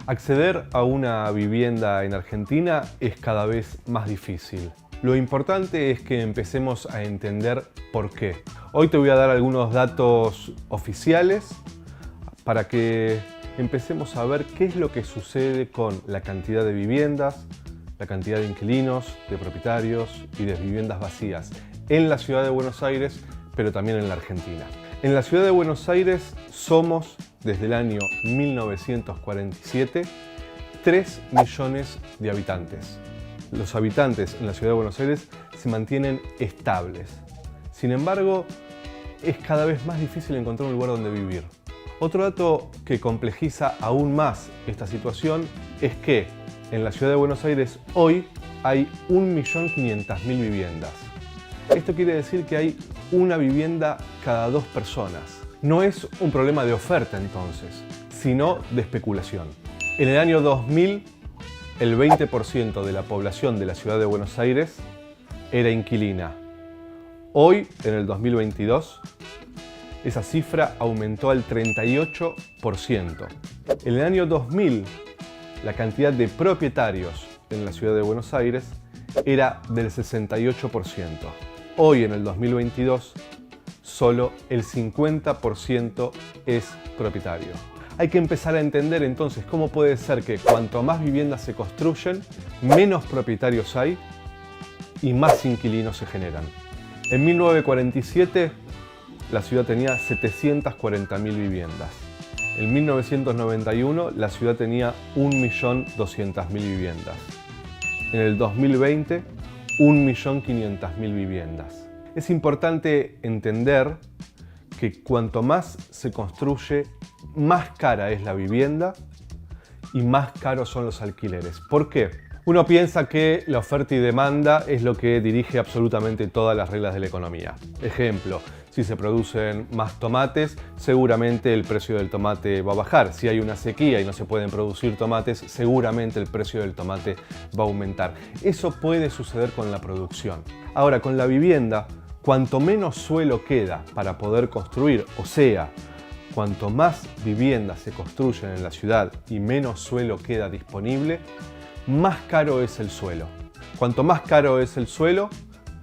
Acceder a una vivienda en Argentina es cada vez más difícil. Lo importante es que empecemos a entender por qué. Hoy te voy a dar algunos datos oficiales para que empecemos a ver qué es lo que sucede con la cantidad de viviendas, la cantidad de inquilinos, de propietarios y de viviendas vacías en la ciudad de Buenos Aires, pero también en la Argentina. En la ciudad de Buenos Aires somos, desde el año 1947, 3 millones de habitantes. Los habitantes en la ciudad de Buenos Aires se mantienen estables. Sin embargo, es cada vez más difícil encontrar un lugar donde vivir. Otro dato que complejiza aún más esta situación es que en la ciudad de Buenos Aires hoy hay 1.500.000 viviendas. Esto quiere decir que hay una vivienda cada 2 personas. No es un problema de oferta entonces, sino de especulación. En el año 2000, el 20% de la población de la ciudad de Buenos Aires era inquilina. Hoy, en el 2022, esa cifra aumentó al 38%. En el año 2000, la cantidad de propietarios en la ciudad de Buenos Aires era del 68%. Hoy, en el 2022, solo el 50% es propietario. Hay que empezar a entender entonces cómo puede ser que cuanto más viviendas se construyen, menos propietarios hay y más inquilinos se generan. En 1947, la ciudad tenía 740.000 viviendas. En 1991, la ciudad tenía 1.200.000 viviendas. En el 2020, 1.500.000 viviendas. Es importante entender que cuanto más se construye, más cara es la vivienda y más caros son los alquileres. ¿Por qué? Uno piensa que la oferta y demanda es lo que dirige absolutamente todas las reglas de la economía. Ejemplo, si se producen más tomates, seguramente el precio del tomate va a bajar. Si hay una sequía y no se pueden producir tomates, seguramente el precio del tomate va a aumentar. Eso puede suceder con la producción. Ahora, con la vivienda, cuanto menos suelo queda para poder construir, o sea, cuanto más viviendas se construyen en la ciudad y menos suelo queda disponible, más caro es el suelo. Cuanto más caro es el suelo,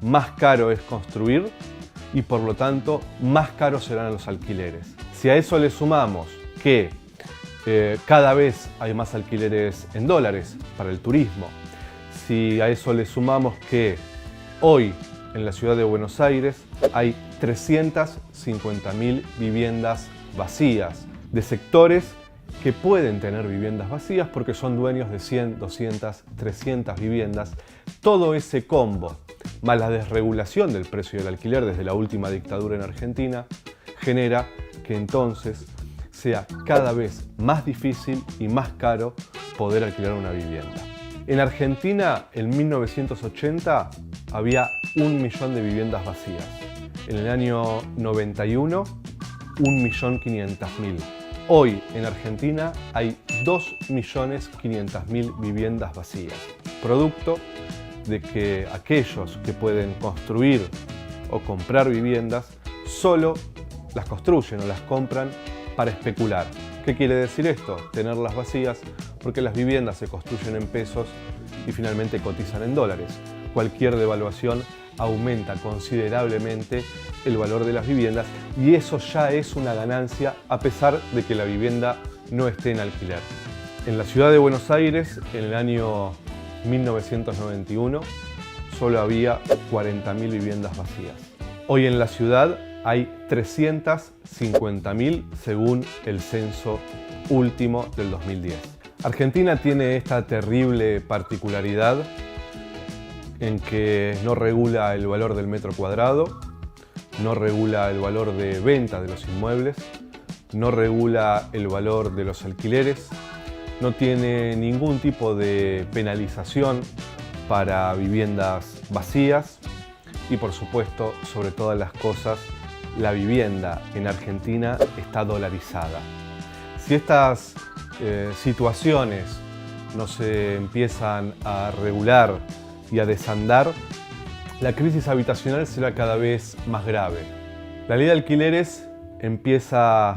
más caro es construir y por lo tanto más caros serán los alquileres. Si a eso le sumamos que cada vez hay más alquileres en dólares para el turismo, si a eso le sumamos que hoy en la ciudad de Buenos Aires hay 350.000 viviendas vacías de sectores que pueden tener viviendas vacías porque son dueños de 100, 200, 300 viviendas. Todo ese combo, más la desregulación del precio del alquiler desde la última dictadura en Argentina, genera que entonces sea cada vez más difícil y más caro poder alquilar una vivienda. En Argentina, en 1980, había 1 millón de viviendas vacías. En el año 91, 1.500.000. Hoy en Argentina hay 2.500.000 viviendas vacías, producto de que aquellos que pueden construir o comprar viviendas solo las construyen o las compran para especular. ¿Qué quiere decir esto? Tenerlas vacías porque las viviendas se construyen en pesos y finalmente cotizan en dólares. Cualquier devaluación aumenta considerablemente el valor de las viviendas y eso ya es una ganancia a pesar de que la vivienda no esté en alquiler. En la ciudad de Buenos Aires, en el año 1991, solo había 40.000 viviendas vacías. Hoy en la ciudad hay 350.000 según el censo último del 2010. Argentina tiene esta terrible particularidad en que no regula el valor del metro cuadrado, no regula el valor de venta de los inmuebles, no regula el valor de los alquileres, no tiene ningún tipo de penalización para viviendas vacías y, por supuesto, sobre todas las cosas, la vivienda en Argentina está dolarizada. Si estas situaciones no se empiezan a regular y a desandar, la crisis habitacional será cada vez más grave. La ley de alquileres empieza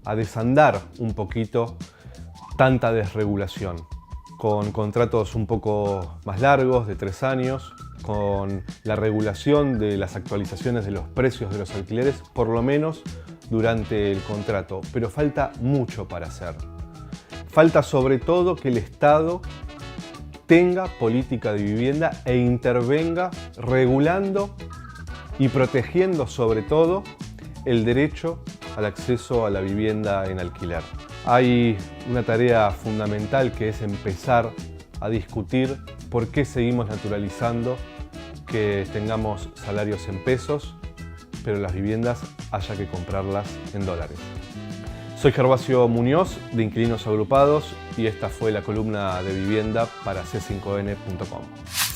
a desandar un poquito tanta desregulación, con contratos un poco más largos, de 3 años, con la regulación de las actualizaciones de los precios de los alquileres, por lo menos durante el contrato. Pero falta mucho para hacer. Falta sobre todo que el Estado tenga política de vivienda e intervenga regulando y protegiendo sobre todo el derecho al acceso a la vivienda en alquiler. Hay una tarea fundamental que es empezar a discutir por qué seguimos naturalizando que tengamos salarios en pesos, pero las viviendas haya que comprarlas en dólares. Soy Gervasio Muñoz de Inquilinos Agrupados y esta fue la columna de vivienda para c5n.com.